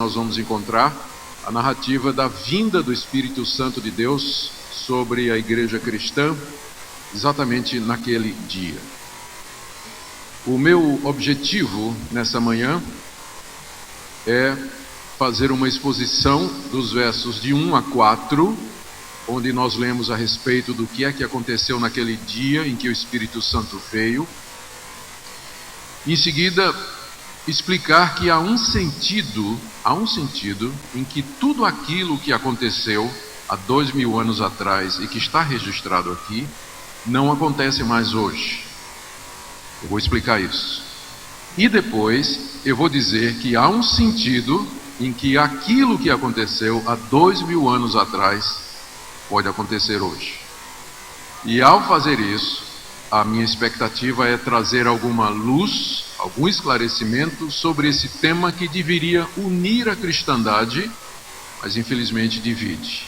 nós vamos encontrar a narrativa da vinda do Espírito Santo de Deus sobre a igreja cristã, exatamente naquele dia. O meu objetivo nessa manhã é fazer uma exposição dos versos de 1 a 4, onde nós lemos a respeito do que é que aconteceu naquele dia em que o Espírito Santo veio. Em seguida, explicar que há um sentido em que tudo aquilo que aconteceu há 2000 anos atrás e que está registrado aqui, não acontece mais hoje. Eu vou explicar isso. E depois eu vou dizer que há um sentido em que aquilo que aconteceu há 2000 anos atrás pode acontecer hoje. E ao fazer isso, a minha expectativa é trazer alguma luz, algum esclarecimento sobre esse tema que deveria unir a cristandade, mas infelizmente divide.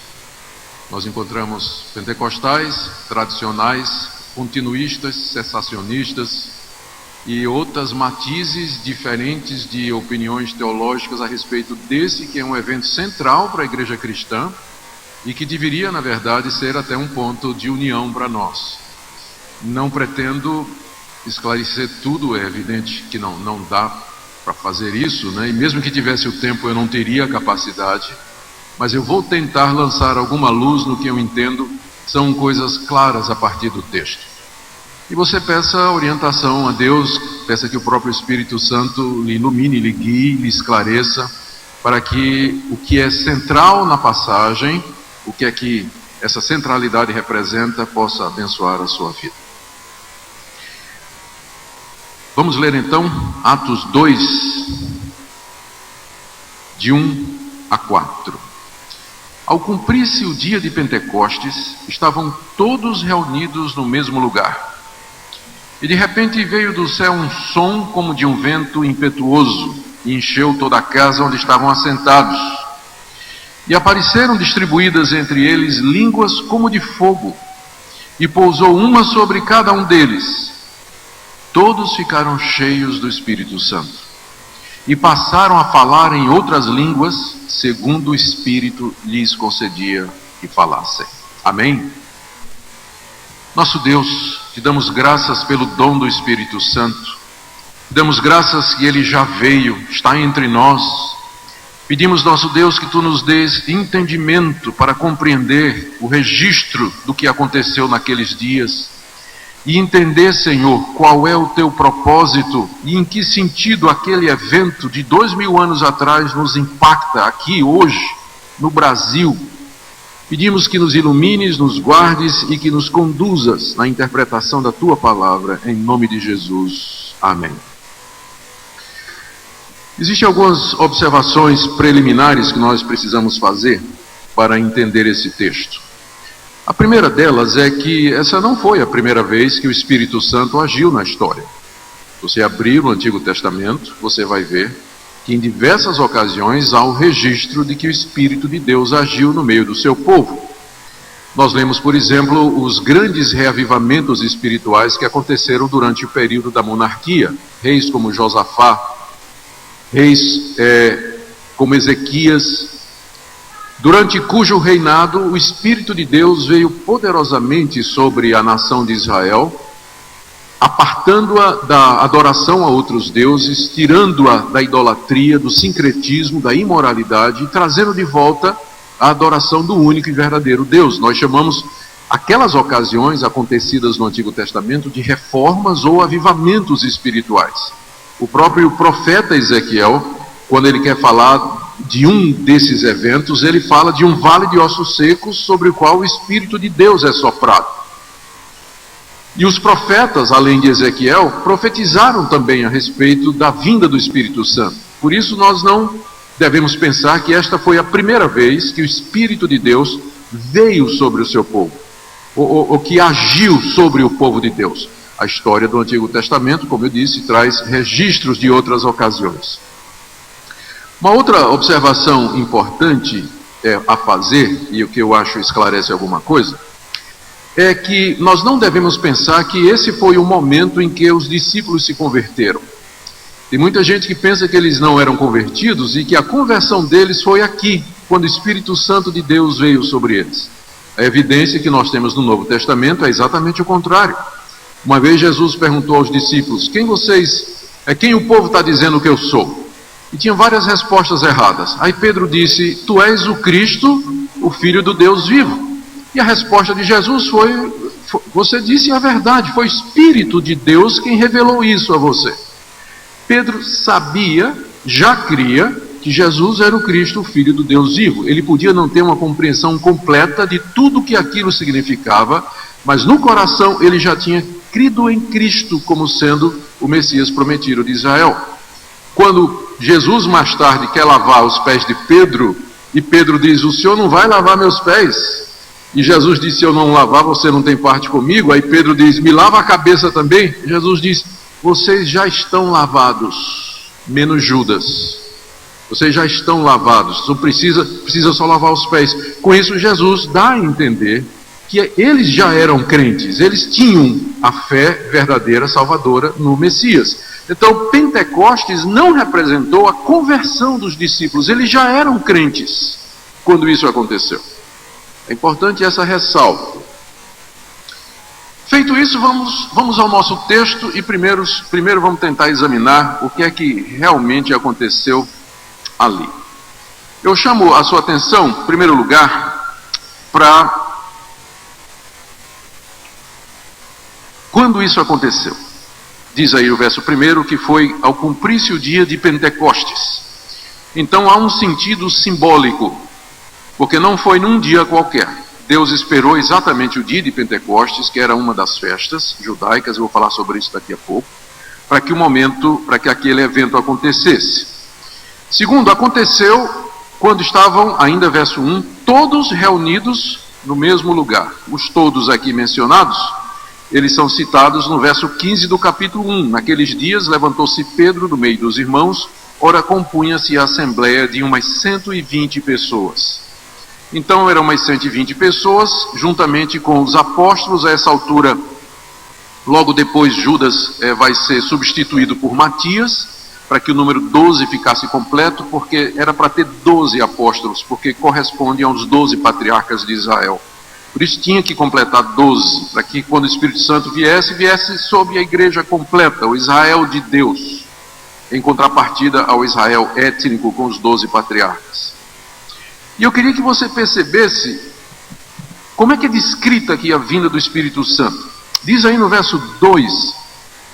Nós encontramos pentecostais, tradicionais, continuistas, cessacionistas e outras matizes diferentes de opiniões teológicas a respeito desse que é um evento central para a igreja cristã e que deveria, na verdade, ser até um ponto de união para nós. Não pretendo esclarecer tudo, é evidente que não dá para fazer isso, né? E mesmo que tivesse o tempo eu não teria a capacidade, mas eu vou tentar lançar alguma luz no que eu entendo são coisas claras a partir do texto. E você peça orientação a Deus, peça que o próprio Espírito Santo lhe ilumine, lhe guie, lhe esclareça, para que o que é central na passagem, o que é que essa centralidade representa, possa abençoar a sua vida. Vamos ler então Atos 2, de 1 a 4. Ao cumprir-se o dia de Pentecostes, estavam todos reunidos no mesmo lugar. E de repente veio do céu um som como de um vento impetuoso, e encheu toda a casa onde estavam assentados. E apareceram distribuídas entre eles línguas como de fogo, e pousou uma sobre cada um deles. Todos ficaram cheios do Espírito Santo, e passaram a falar em outras línguas, segundo o Espírito lhes concedia que falassem. Amém? Nosso Deus, te damos graças pelo dom do Espírito Santo, te damos graças que Ele já veio, está entre nós. Pedimos, nosso Deus, que Tu nos dês entendimento para compreender o registro do que aconteceu naqueles dias e entender, Senhor, qual é o Teu propósito e em que sentido aquele evento de 2000 anos atrás nos impacta aqui hoje, no Brasil. Pedimos que nos ilumines, nos guardes e que nos conduzas na interpretação da Tua palavra, em nome de Jesus. Amém. Existem algumas observações preliminares que nós precisamos fazer para entender esse texto. A primeira delas é que essa não foi a primeira vez que o Espírito Santo agiu na história. Você abrir o Antigo Testamento, você vai ver que em diversas ocasiões há o registro de que o Espírito de Deus agiu no meio do seu povo. Nós lemos, por exemplo, os grandes reavivamentos espirituais que aconteceram durante o período da monarquia. Reis como Josafá, reis como Ezequias, durante cujo reinado o Espírito de Deus veio poderosamente sobre a nação de Israel, apartando-a da adoração a outros deuses, tirando-a da idolatria, do sincretismo, da imoralidade e trazendo de volta a adoração do único e verdadeiro Deus. Nós chamamos aquelas ocasiões acontecidas no Antigo Testamento de reformas ou avivamentos espirituais. O próprio profeta Ezequiel, quando ele quer falar de um desses eventos, ele fala de um vale de ossos secos sobre o qual o Espírito de Deus é soprado. E os profetas, além de Ezequiel, profetizaram também a respeito da vinda do Espírito Santo. Por isso nós não devemos pensar que esta foi a primeira vez que o Espírito de Deus veio sobre o seu povo, ou que agiu sobre o povo de Deus. A história do Antigo Testamento, como eu disse, traz registros de outras ocasiões. Uma outra observação importante a fazer, e o que eu acho esclarece alguma coisa, é que nós não devemos pensar que esse foi o momento em que os discípulos se converteram. Tem muita gente que pensa que eles não eram convertidos e que a conversão deles foi aqui, quando o Espírito Santo de Deus veio sobre eles. A evidência que nós temos no Novo Testamento é exatamente o contrário. Uma vez Jesus perguntou aos discípulos: quem o povo está dizendo que eu sou? E tinha várias respostas erradas. Aí Pedro disse: tu és o Cristo, o Filho do Deus vivo. E a resposta de Jesus foi: você disse a verdade, foi o Espírito de Deus quem revelou isso a você. Pedro sabia, já cria, que Jesus era o Cristo, o Filho do Deus vivo. Ele podia não ter uma compreensão completa de tudo que aquilo significava, mas no coração ele já tinha crido em Cristo como sendo o Messias prometido de Israel. Quando Jesus mais tarde quer lavar os pés de Pedro, e Pedro diz: o Senhor não vai lavar meus pés? E Jesus disse: se eu não lavar, você não tem parte comigo. Aí Pedro diz: me lava a cabeça também. Jesus diz: vocês já estão lavados, menos Judas. Vocês já estão lavados, não precisa só lavar os pés. Com isso, Jesus dá a entender que eles já eram crentes, eles tinham a fé verdadeira, salvadora no Messias. Então, Pentecostes não representou a conversão dos discípulos, eles já eram crentes quando isso aconteceu. É importante essa ressalva. Feito isso, vamos ao nosso texto e primeiro vamos tentar examinar o que é que realmente aconteceu ali. Eu chamo a sua atenção, em primeiro lugar, para quando isso aconteceu. Diz aí o verso 1 que foi ao cumprir-se o dia de Pentecostes. Então há um sentido simbólico, porque não foi num dia qualquer. Deus esperou exatamente o dia de Pentecostes, que era uma das festas judaicas, eu vou falar sobre isso daqui a pouco, para que aquele evento acontecesse. Segundo, aconteceu quando estavam, ainda verso 1, todos reunidos no mesmo lugar. Os todos aqui mencionados, eles são citados no verso 15 do capítulo 1. Naqueles dias levantou-se Pedro do meio dos irmãos, ora compunha-se a assembleia de umas 120 pessoas. Então eram umas 120 pessoas, juntamente com os apóstolos. A essa altura, logo depois, Judas vai ser substituído por Matias, para que o número 12 ficasse completo, porque era para ter 12 apóstolos, porque corresponde aos 12 patriarcas de Israel. Por isso tinha que completar 12, para que quando o Espírito Santo viesse sobre a igreja completa, o Israel de Deus, em contrapartida ao Israel étnico com os 12 patriarcas. E eu queria que você percebesse como é que é descrita aqui a vinda do Espírito Santo. Diz aí no verso 2,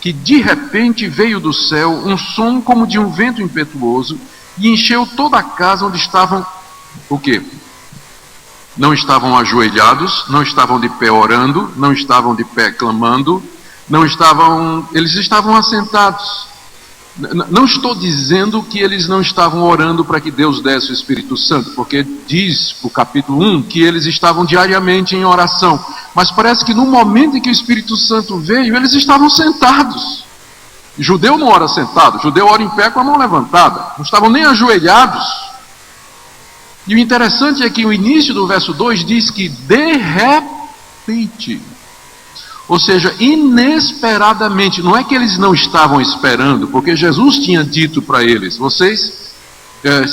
que de repente veio do céu um som como de um vento impetuoso e encheu toda a casa onde estavam, o quê? Não estavam ajoelhados, não estavam de pé orando, não estavam de pé clamando, eles estavam assentados. Não estou dizendo que eles não estavam orando para que Deus desse o Espírito Santo, porque diz o capítulo 1 que eles estavam diariamente em oração. Mas parece que no momento em que o Espírito Santo veio, eles estavam sentados. Judeu não ora sentado, judeu ora em pé com a mão levantada. Não estavam nem ajoelhados. E o interessante é que o início do verso 2 diz que de repente, ou seja, inesperadamente. Não é que eles não estavam esperando, porque Jesus tinha dito para eles: vocês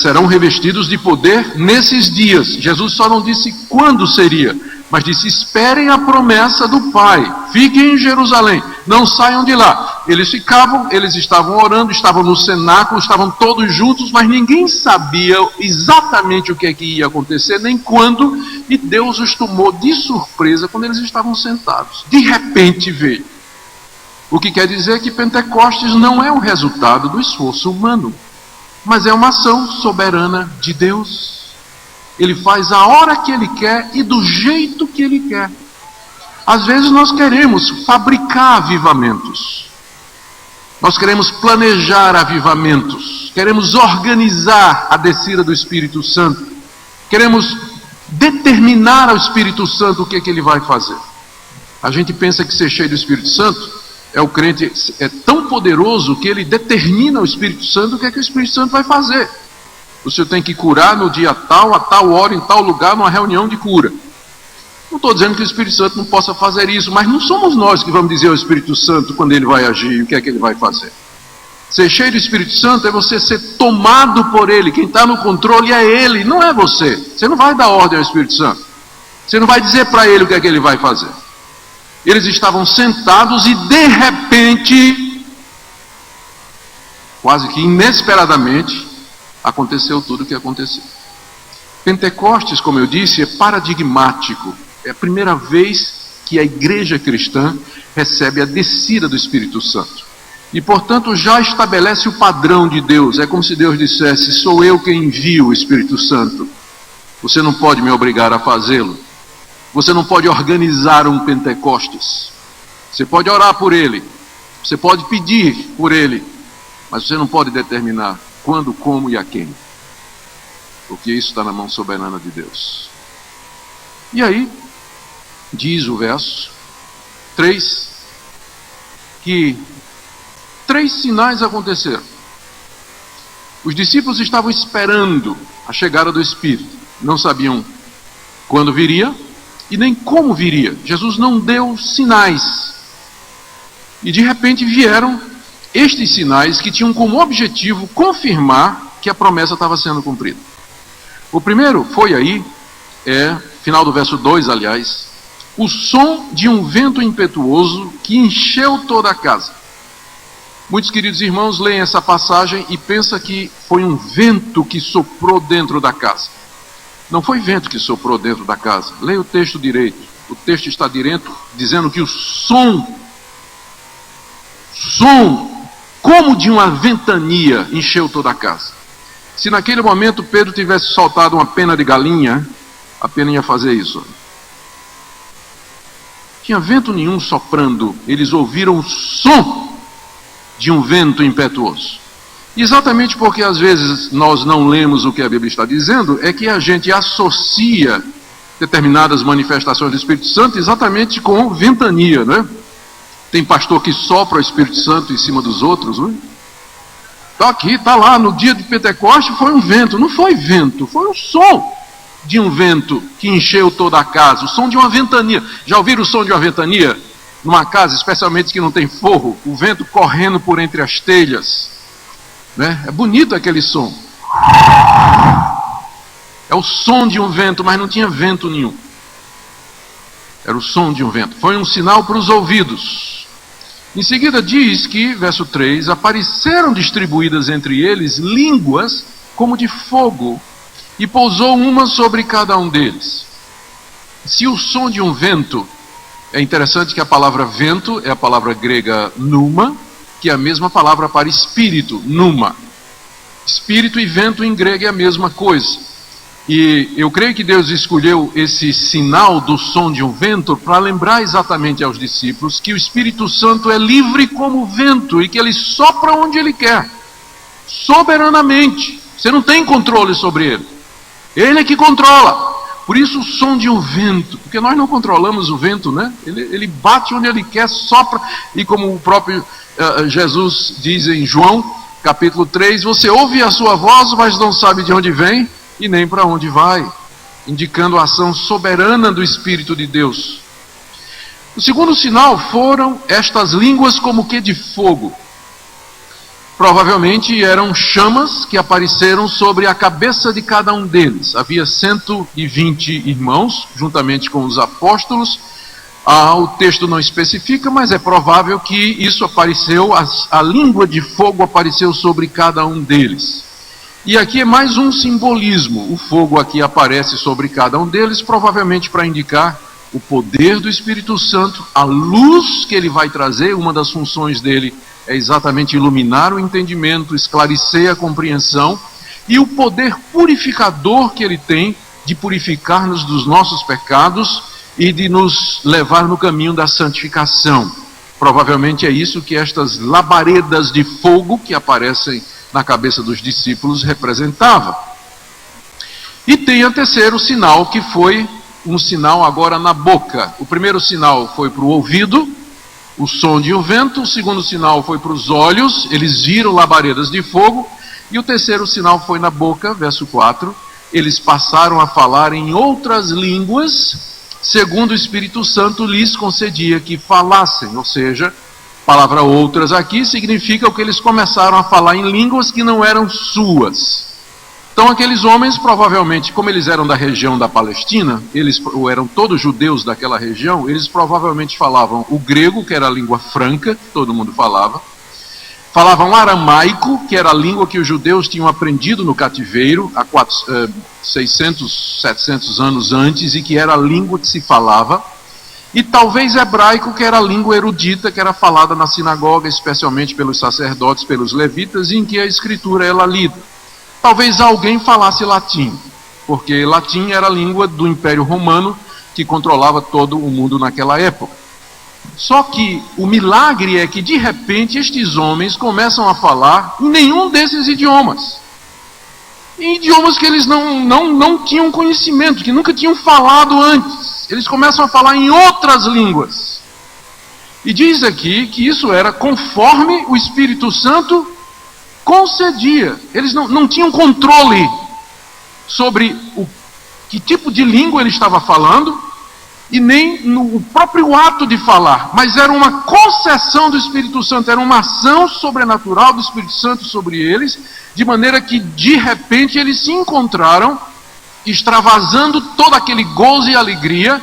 serão revestidos de poder nesses dias. Jesus só não disse quando seria, mas disse: esperem a promessa do Pai, fiquem em Jerusalém, não saiam de lá. Eles estavam orando, estavam no cenáculo, estavam todos juntos, mas ninguém sabia exatamente o que é que ia acontecer, nem quando, e Deus os tomou de surpresa quando eles estavam sentados. De repente veio. O que quer dizer que Pentecostes não é o resultado do esforço humano, mas é uma ação soberana de Deus. Ele faz a hora que Ele quer e do jeito que Ele quer. Às vezes nós queremos fabricar avivamentos. Nós queremos planejar avivamentos. Queremos organizar a descida do Espírito Santo. Queremos determinar ao Espírito Santo o que é que Ele vai fazer. A gente pensa que ser cheio do Espírito Santo o crente é tão poderoso que ele determina ao Espírito Santo o que é que o Espírito Santo vai fazer. O senhor tem que curar no dia tal, a tal hora, em tal lugar, numa reunião de cura. Não estou dizendo que o Espírito Santo não possa fazer isso, mas não somos nós que vamos dizer ao Espírito Santo quando ele vai agir e o que é que ele vai fazer. Ser cheio do Espírito Santo é você ser tomado por Ele. Quem está no controle é Ele, não é você. Você não vai dar ordem ao Espírito Santo. Você não vai dizer para Ele o que é que Ele vai fazer. Eles estavam sentados e de repente, quase que inesperadamente, aconteceu tudo o que aconteceu. Pentecostes, como eu disse, é paradigmático. É a primeira vez que a igreja cristã recebe a descida do Espírito Santo. E, portanto, já estabelece o padrão de Deus. É como se Deus dissesse: sou eu quem envio o Espírito Santo. Você não pode me obrigar a fazê-lo. Você não pode organizar um Pentecostes. Você pode orar por ele. Você pode pedir por ele. Mas você não pode determinar quando, como e a quem. Porque isso está na mão soberana de Deus. E aí, diz o verso 3, que 3 sinais aconteceram. Os discípulos estavam esperando a chegada do Espírito. Não sabiam quando viria e nem como viria. Jesus não deu sinais. E de repente vieram estes sinais que tinham como objetivo confirmar que a promessa estava sendo cumprida. O primeiro foi aí, final do verso 2, aliás, o som de um vento impetuoso que encheu toda a casa. Muitos queridos irmãos leem essa passagem e pensam que foi um vento que soprou dentro da casa. Não foi vento que soprou dentro da casa. Leia o texto direito. O texto está direto dizendo que o som como de uma ventania encheu toda a casa. Se naquele momento Pedro tivesse soltado uma pena de galinha, a pena ia fazer isso. Tinha vento nenhum soprando. Eles ouviram o som de um vento impetuoso. Exatamente porque às vezes nós não lemos o que a Bíblia está dizendo, é que a gente associa determinadas manifestações do Espírito Santo exatamente com ventania, né? Tem pastor que sopra o Espírito Santo em cima dos outros, né? Está aqui, está lá, no dia de Pentecostes foi um vento. Não foi vento, foi o som de um vento que encheu toda a casa, o som de uma ventania. Já ouviram o som de uma ventania? Numa casa, especialmente que não tem forro, o vento correndo por entre as telhas, né? É bonito aquele som. É o som de um vento, mas não tinha vento nenhum. Era o som de um vento. Foi um sinal para os ouvidos. Em seguida diz que, verso 3, apareceram distribuídas entre eles línguas como de fogo, e pousou uma sobre cada um deles. Se o som de um vento, é interessante que a palavra vento é a palavra grega pneuma, que é a mesma palavra para espírito, pneuma. Espírito e vento em grego é a mesma coisa. E eu creio que Deus escolheu esse sinal do som de um vento para lembrar exatamente aos discípulos que o Espírito Santo é livre como o vento e que ele sopra onde ele quer, soberanamente. Você não tem controle sobre ele. Ele é que controla. Por isso o som de um vento, porque nós não controlamos o vento, né? Ele bate onde ele quer, sopra, e como o próprio Jesus diz em João, capítulo 3, você ouve a sua voz, mas não sabe de onde vem e nem para onde vai, indicando a ação soberana do Espírito de Deus. O segundo sinal foram estas línguas como que de fogo. Provavelmente eram chamas que apareceram sobre a cabeça de cada um deles. Havia 120 irmãos, juntamente com os apóstolos. O texto não especifica, mas é provável que isso apareceu, a língua de fogo apareceu sobre cada um deles. E aqui é mais um simbolismo. O fogo aqui aparece sobre cada um deles, provavelmente para indicar o poder do Espírito Santo, a luz que ele vai trazer. Uma das funções dele é exatamente iluminar o entendimento, esclarecer a compreensão, e o poder purificador que ele tem de purificar-nos dos nossos pecados e de nos levar no caminho da santificação. Provavelmente é isso que estas labaredas de fogo que aparecem na cabeça dos discípulos representavam. E tem o terceiro sinal, que foi um sinal agora na boca. O primeiro sinal foi para o ouvido, o som de um vento. O segundo sinal foi para os olhos, eles viram labaredas de fogo. E o terceiro sinal foi na boca, verso 4. Eles passaram a falar em outras línguas, segundo o Espírito Santo lhes concedia que falassem. Ou seja, palavra outras aqui significa que eles começaram a falar em línguas que não eram suas. Então aqueles homens, provavelmente, como eles eram da região da Palestina, eles eram todos judeus daquela região, eles provavelmente falavam o grego, que era a língua franca, todo mundo falava. Falavam aramaico, que era a língua que os judeus tinham aprendido no cativeiro, há 600, 700 anos antes, e que era a língua que se falava. E talvez hebraico, que era a língua erudita, que era falada na sinagoga, especialmente pelos sacerdotes, pelos levitas, e em que a escritura era lida. Talvez alguém falasse latim, porque latim era a língua do Império Romano, que controlava todo o mundo naquela época. Só que o milagre é que, de repente, estes homens começam a falar em nenhum desses idiomas. Em idiomas que eles não tinham conhecimento, que nunca tinham falado antes. Eles começam a falar em outras línguas. E diz aqui que isso era conforme o Espírito Santo concedia. Eles não tinham controle sobre que tipo de língua ele estava falando, e nem no próprio ato de falar, mas era uma concessão do Espírito Santo, era uma ação sobrenatural do Espírito Santo sobre eles, de maneira que de repente eles se encontraram extravasando todo aquele gozo e alegria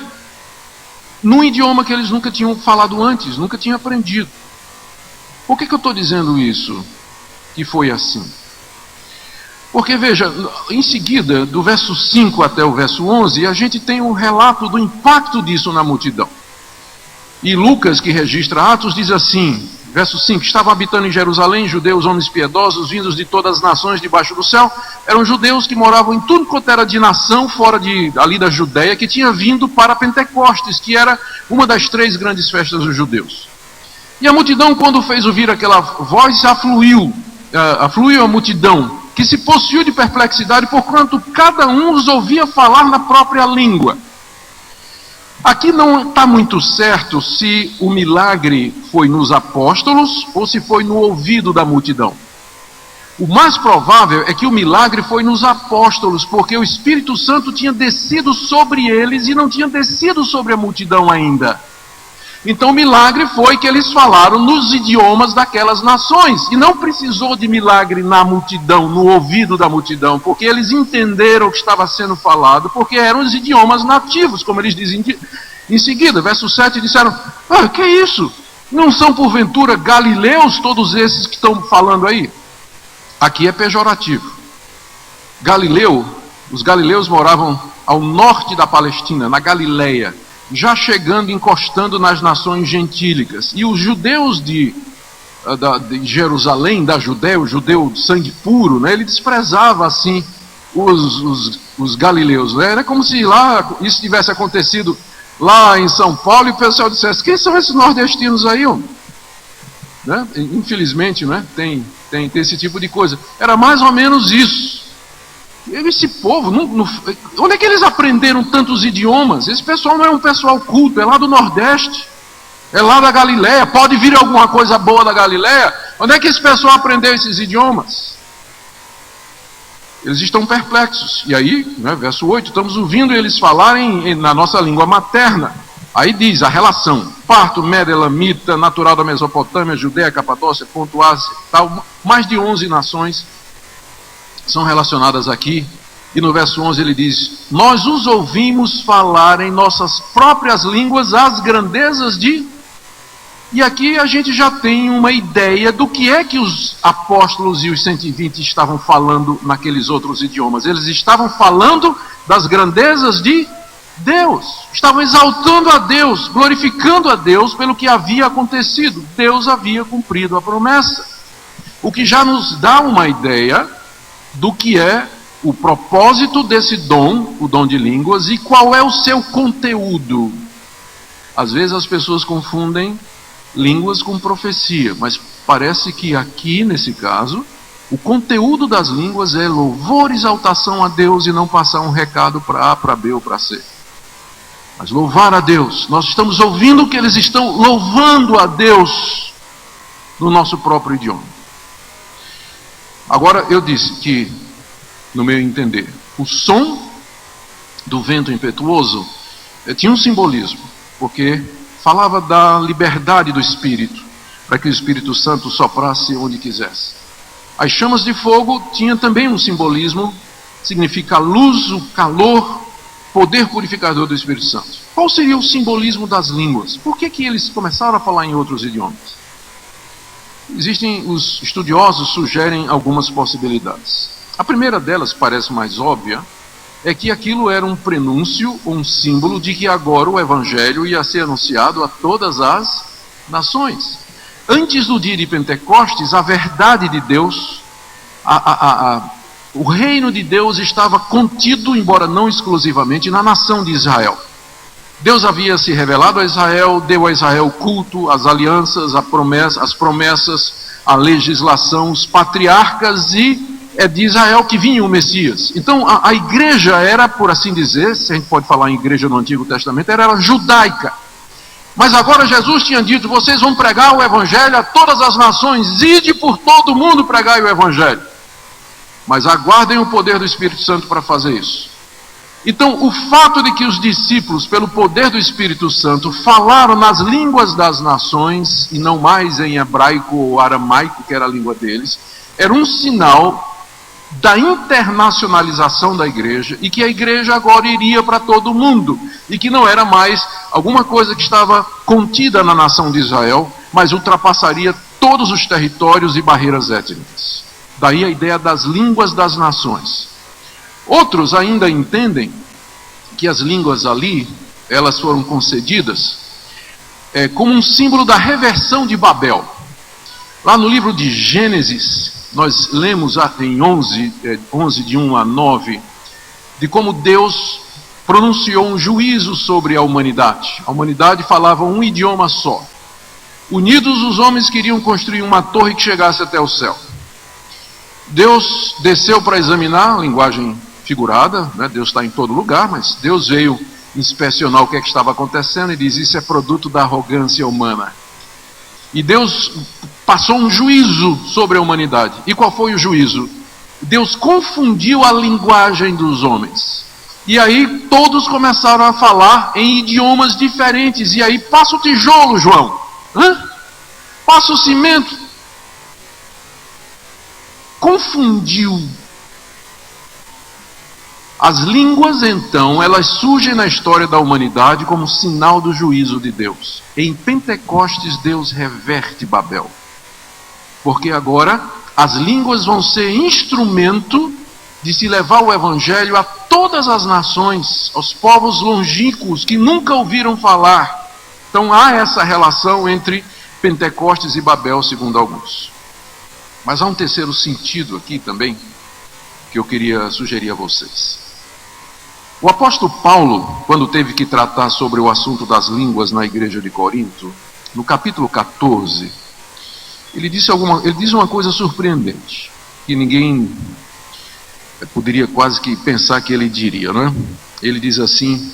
num idioma que eles nunca tinham falado antes, nunca tinham aprendido. Por que eu estou dizendo isso? Que foi assim. Porque veja, em seguida, do verso 5 até o verso 11, a gente tem um relato do impacto disso na multidão. E Lucas, que registra Atos, diz assim, verso 5, estavam habitando em Jerusalém judeus, homens piedosos, vindos de todas as nações debaixo do céu. Eram judeus que moravam em tudo quanto era de nação, fora ali da Judéia, que tinha vindo para Pentecostes, que era uma das 3 grandes festas dos judeus. E a multidão, quando fez ouvir aquela voz, afluiu a multidão, que se possuiu de perplexidade, porquanto cada um os ouvia falar na própria língua. Aqui não está muito certo se o milagre foi nos apóstolos ou se foi no ouvido da multidão. O mais provável é que o milagre foi nos apóstolos, porque o Espírito Santo tinha descido sobre eles e não tinha descido sobre a multidão ainda. Então o milagre foi que eles falaram nos idiomas daquelas nações. E não precisou de milagre na multidão, no ouvido da multidão, porque eles entenderam o que estava sendo falado, porque eram os idiomas nativos, como eles dizem em seguida. Verso 7 disseram, que é isso? Não são porventura galileus todos esses que estão falando aí? Aqui é pejorativo. Os galileus moravam ao norte da Palestina, na Galileia, já chegando, encostando nas nações gentílicas. E os judeus de Jerusalém, da Judéia, o judeu de sangue puro, né, ele desprezava assim os galileus. Né? Era como se lá isso tivesse acontecido lá em São Paulo e o pessoal dissesse, quem são esses nordestinos aí? Né? Infelizmente, né, tem esse tipo de coisa. Era mais ou menos isso. Esse povo, onde é que eles aprenderam tantos idiomas? Esse pessoal não é um pessoal culto, é lá do Nordeste, é lá da Galileia. Pode vir alguma coisa boa da Galileia? Onde é que esse pessoal aprendeu esses idiomas? Eles estão perplexos. E aí, né, verso 8, estamos ouvindo eles falarem na nossa língua materna. Aí diz a relação, parto, Média, Elamita, natural da Mesopotâmia, Judéia, Capadócia, Ponto, Ásia, tal, mais de 11 nações são relacionadas aqui, e no verso 11 ele diz, nós os ouvimos falar em nossas próprias línguas as grandezas de... E aqui a gente já tem uma ideia do que é que os apóstolos e os 120 estavam falando naqueles outros idiomas. Eles estavam falando das grandezas de Deus, estavam exaltando a Deus, glorificando a Deus pelo que havia acontecido. Deus havia cumprido a promessa, o que já nos dá uma ideia do que é o propósito desse dom, o dom de línguas, e qual é o seu conteúdo. Às vezes as pessoas confundem línguas com profecia, mas parece que aqui, nesse caso, o conteúdo das línguas é louvor e exaltação a Deus e não passar um recado para A, para B ou para C. Mas louvar a Deus, nós estamos ouvindo que eles estão louvando a Deus no nosso próprio idioma. Agora, eu disse que, no meu entender, o som do vento impetuoso tinha um simbolismo, porque falava da liberdade do espírito. para que o Espírito Santo soprasse onde quisesse. As chamas de fogo tinham também um simbolismo, significa a luz, o calor, poder purificador do Espírito Santo. Qual seria o simbolismo das línguas? Por que eles começaram a falar em outros idiomas? Existem, os estudiosos sugerem algumas possibilidades. A primeira delas, parece mais óbvia, é que aquilo era um prenúncio, um símbolo de que agora o Evangelho ia ser anunciado a todas as nações. Antes do dia de Pentecostes, a verdade de Deus, o reino de Deus estava contido, embora não exclusivamente, na nação de Israel. Deus havia se revelado a Israel, deu a Israel o culto, as alianças, as promessas, a legislação, os patriarcas, e é de Israel que vinha o Messias. Então a igreja era, por assim dizer, se a gente pode falar em igreja no Antigo Testamento, era judaica. Mas agora Jesus tinha dito: vocês vão pregar o Evangelho a todas as nações, ide por todo o mundo pregar o Evangelho. Mas aguardem o poder do Espírito Santo para fazer isso. Então, o fato de que os discípulos, pelo poder do Espírito Santo, falaram nas línguas das nações, e não mais em hebraico ou aramaico, que era a língua deles, era um sinal da internacionalização da igreja, e que a igreja agora iria para todo o mundo, e que não era mais alguma coisa que estava contida na nação de Israel, mas ultrapassaria todos os territórios e barreiras étnicas. Daí a ideia das línguas das nações. Outros ainda entendem que as línguas ali, elas foram concedidas como um símbolo da reversão de Babel. Lá no livro de Gênesis, nós lemos em 11 de 1 a 9, de como Deus pronunciou um juízo sobre a humanidade. A humanidade falava um idioma só. Unidos, os homens queriam construir uma torre que chegasse até o céu. Deus desceu para examinar, linguagem figurada, né? Deus está em todo lugar, mas Deus veio inspecionar o que estava acontecendo e diz: isso é produto da arrogância humana. E Deus passou um juízo sobre a humanidade. E qual foi o juízo? Deus confundiu a linguagem dos homens. E aí todos começaram a falar em idiomas diferentes. E aí passa o tijolo, João. Passa o cimento. Confundiu. As línguas, então, elas surgem na história da humanidade como sinal do juízo de Deus. Em Pentecostes, Deus reverte Babel. Porque agora as línguas vão ser instrumento de se levar o Evangelho a todas as nações, aos povos longínquos que nunca ouviram falar. Então há essa relação entre Pentecostes e Babel, segundo alguns. Mas há um terceiro sentido aqui também, que eu queria sugerir a vocês. O apóstolo Paulo, quando teve que tratar sobre o assunto das línguas na igreja de Corinto, no capítulo 14, ele diz uma coisa surpreendente, que ninguém poderia quase que pensar que ele diria, não é? Ele diz assim,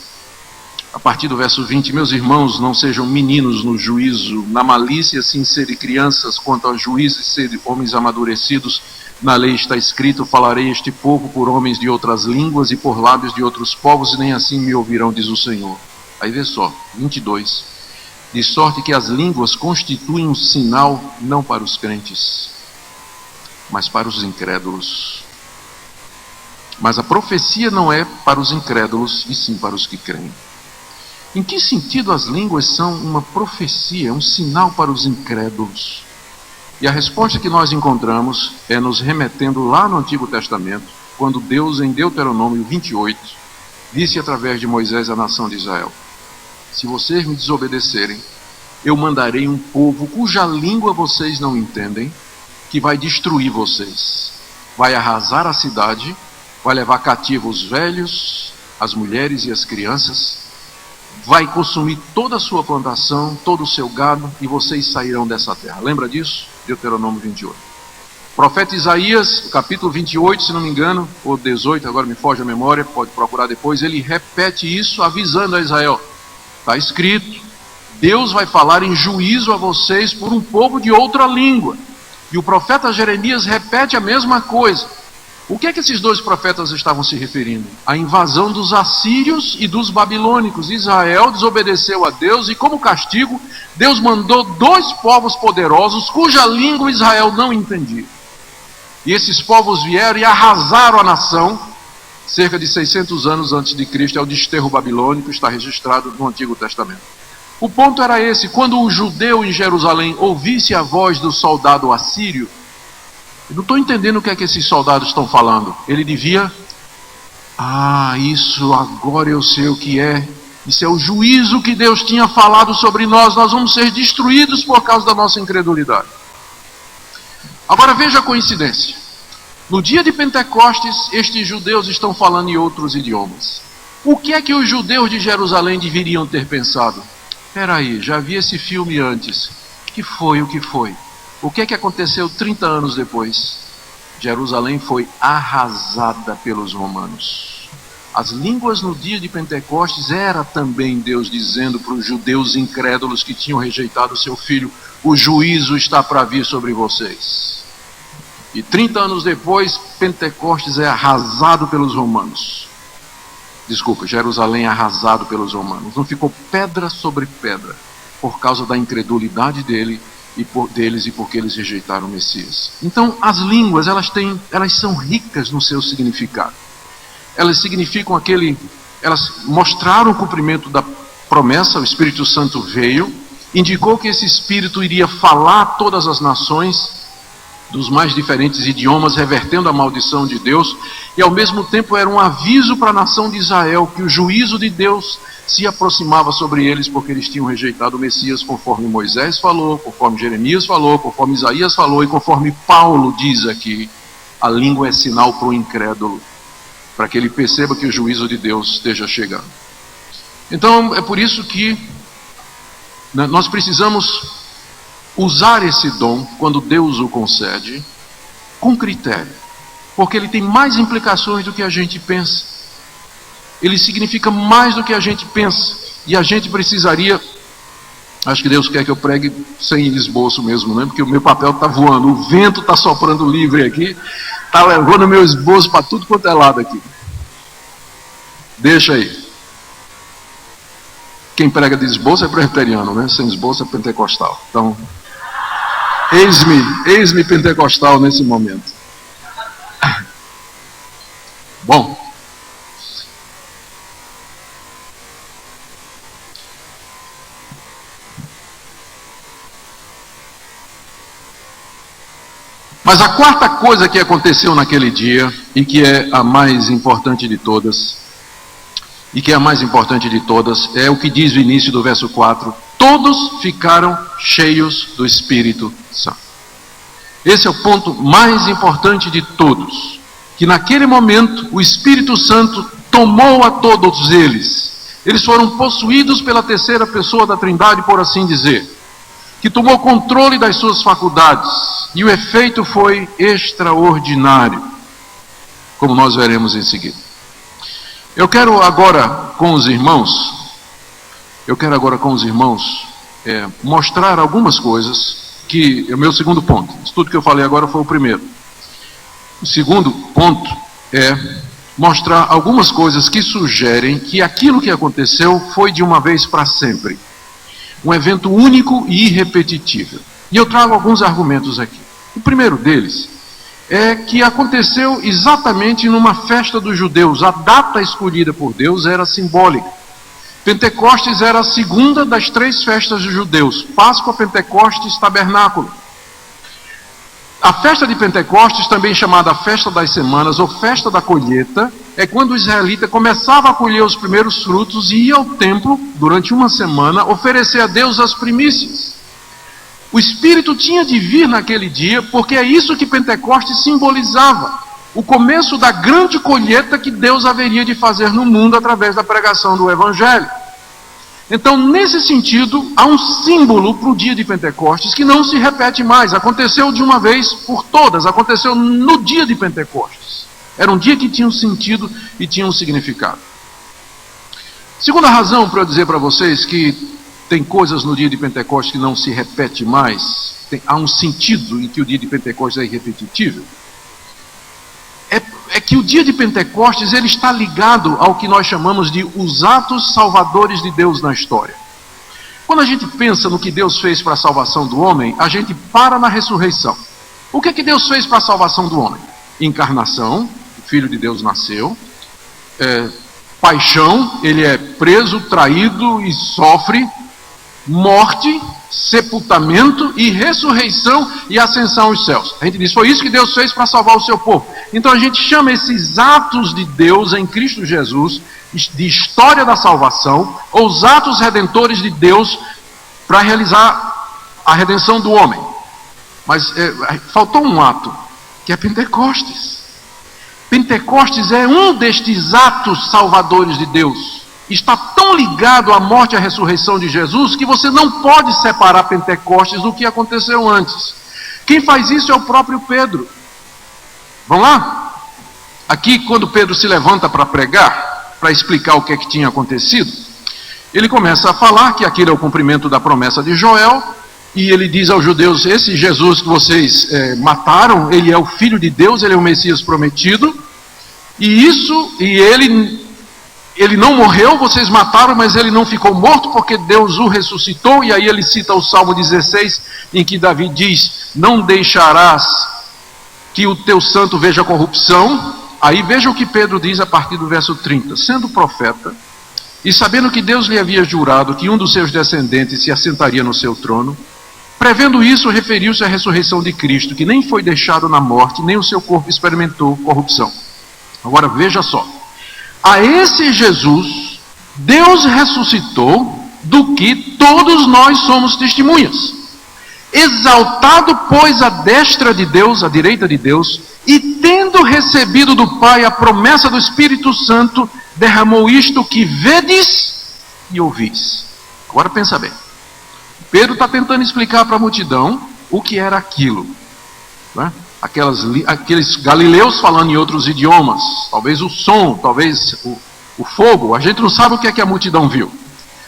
a partir do verso 20: meus irmãos, não sejam meninos no juízo, na malícia sim serem crianças, quanto aos juízes serem homens amadurecidos. Na lei está escrito: falarei este povo por homens de outras línguas e por lábios de outros povos, e nem assim me ouvirão, diz o Senhor. Aí vê só, 22. De sorte que as línguas constituem um sinal não para os crentes, mas para os incrédulos. Mas a profecia não é para os incrédulos, e sim para os que creem. Em que sentido as línguas são uma profecia, um sinal para os incrédulos? E a resposta que nós encontramos é nos remetendo lá no Antigo Testamento, quando Deus, em Deuteronômio 28, disse através de Moisés à nação de Israel: se vocês me desobedecerem, eu mandarei um povo cuja língua vocês não entendem, que vai destruir vocês, vai arrasar a cidade, vai levar cativo os velhos, as mulheres e as crianças, vai consumir toda a sua plantação, todo o seu gado, e vocês sairão dessa terra. Lembra disso? Deuteronômio 28. Profeta Isaías, capítulo 28, se não me engano, ou 18, agora me foge a memória, pode procurar depois, ele repete isso avisando a Israel. Está escrito: Deus vai falar em juízo a vocês por um povo de outra língua. E o profeta Jeremias repete a mesma coisa. O que é que esses dois profetas estavam se referindo? A invasão dos assírios e dos babilônicos. Israel desobedeceu a Deus e, como castigo, Deus mandou dois povos poderosos cuja língua Israel não entendia. E esses povos vieram e arrasaram a nação cerca de 600 anos antes de Cristo. É o desterro babilônico, está registrado no Antigo Testamento. O ponto era esse: quando o judeu em Jerusalém ouvisse a voz do soldado assírio, eu não estou entendendo o que é que esses soldados estão falando. Ele devia, isso agora eu sei o que é. Isso é o juízo que Deus tinha falado sobre nós. Nós vamos ser destruídos por causa da nossa incredulidade. Agora veja a coincidência. No dia de Pentecostes, estes judeus estão falando em outros idiomas. O que é que os judeus de Jerusalém deveriam ter pensado? Espera aí, já vi esse filme antes. O que foi? O que é que aconteceu 30 anos depois? Jerusalém foi arrasada pelos romanos. As línguas no dia de Pentecostes era também Deus dizendo para os judeus incrédulos que tinham rejeitado seu filho: o juízo está para vir sobre vocês. E 30 anos depois, Pentecostes é arrasado pelos romanos. Desculpa, Jerusalém é arrasado pelos romanos. Não ficou pedra sobre pedra por causa da incredulidade deles e porque eles rejeitaram o Messias. Então, as línguas, elas são ricas no seu significado. Elas significam elas mostraram o cumprimento da promessa. O Espírito Santo veio, indicou que esse Espírito iria falar a todas as nações dos mais diferentes idiomas, revertendo a maldição de Deus, e ao mesmo tempo era um aviso para a nação de Israel que o juízo de Deus se aproximava sobre eles, porque eles tinham rejeitado o Messias, conforme Moisés falou, conforme Jeremias falou, conforme Isaías falou, e conforme Paulo diz aqui: a língua é sinal para o incrédulo, para que ele perceba que o juízo de Deus esteja chegando. Então é por isso que nós precisamos usar esse dom, quando Deus o concede, com critério, porque ele tem mais implicações do que a gente pensa. Ele significa mais do que a gente pensa, e a gente precisaria... Acho que Deus quer que eu pregue sem esboço mesmo, né? Porque o meu papel está voando, o vento está soprando livre aqui, está levando o meu esboço para tudo quanto é lado aqui. Deixa aí. Quem prega de esboço é presbiteriano, né? Sem esboço é pentecostal. Então, eis-me pentecostal nesse momento. Bom, mas a quarta coisa que aconteceu naquele dia, e que é a mais importante de todas, é o que diz o início do verso 4: todos ficaram cheios do Espírito Santo. Esse é o ponto mais importante de todos, que naquele momento o Espírito Santo tomou a todos eles. Eles foram possuídos pela terceira pessoa da Trindade, por assim dizer, que tomou controle das suas faculdades, e o efeito foi extraordinário, como nós veremos em seguida. Eu quero agora com os irmãos mostrar algumas coisas que é o meu segundo ponto. Isso tudo que eu falei agora foi o primeiro. O segundo ponto é mostrar algumas coisas que sugerem que aquilo que aconteceu foi de uma vez para sempre. Um evento único e irrepetível. E eu trago alguns argumentos aqui. O primeiro deles é que aconteceu exatamente numa festa dos judeus. A data escolhida por Deus era simbólica. Pentecostes era a segunda das 3 festas dos judeus: Páscoa, Pentecostes, Tabernáculo. A festa de Pentecostes, também chamada Festa das Semanas ou Festa da Colheita, é quando o israelita começava a colher os primeiros frutos e ia ao templo durante uma semana oferecer a Deus as primícias. O Espírito tinha de vir naquele dia, porque é isso que Pentecostes simbolizava: o começo da grande colheita que Deus haveria de fazer no mundo através da pregação do Evangelho. Então, nesse sentido, há um símbolo para o dia de Pentecostes que não se repete mais. Aconteceu de uma vez por todas, aconteceu no dia de Pentecostes. Era um dia que tinha um sentido e tinha um significado. Segunda razão para eu dizer para vocês que tem coisas no dia de Pentecostes que não se repete mais, há um sentido em que o dia de Pentecostes é irrepetível, é que o dia de Pentecostes ele está ligado ao que nós chamamos de os atos salvadores de Deus na história. Quando a gente pensa no que Deus fez para a salvação do homem, a gente para na ressurreição. O que Deus fez para a salvação do homem? Encarnação, o Filho de Deus nasceu. Paixão, ele é preso, traído e sofre. Morte, sepultamento e ressurreição e ascensão aos céus. A gente diz, foi isso que Deus fez para salvar o seu povo. Então a gente chama esses atos de Deus em Cristo Jesus de história da salvação, ou os atos redentores de Deus para realizar a redenção do homem. Mas faltou um ato, que é Pentecostes. Pentecostes é um destes atos salvadores de Deus. Está tão ligado à morte e à ressurreição de Jesus que você não pode separar Pentecostes do que aconteceu antes. Quem faz isso é o próprio Pedro. Vamos lá? Aqui, quando Pedro se levanta para pregar, para explicar o que é que tinha acontecido, ele começa a falar que aquilo é o cumprimento da promessa de Joel, e ele diz aos judeus, esse Jesus que vocês mataram, ele é o Filho de Deus, ele é o Messias prometido, e ele não morreu, vocês mataram, mas ele não ficou morto, porque Deus o ressuscitou. E aí ele cita o Salmo 16, em que Davi diz, não deixarás que o teu santo veja corrupção. Aí veja o que Pedro diz a partir do verso 30. Sendo profeta, e sabendo que Deus lhe havia jurado que um dos seus descendentes se assentaria no seu trono, prevendo isso, referiu-se à ressurreição de Cristo, que nem foi deixado na morte, nem o seu corpo experimentou corrupção. Agora veja só. A esse Jesus, Deus ressuscitou, do que todos nós somos testemunhas. Exaltado, pois, à destra de Deus, à direita de Deus, e tendo recebido do Pai a promessa do Espírito Santo, derramou isto que vedes e ouvis. Agora pensa bem. Pedro está tentando explicar para a multidão o que era aquilo, né? Aqueles galileus falando em outros idiomas, talvez o som, talvez o fogo, a gente não sabe o que é que a multidão viu.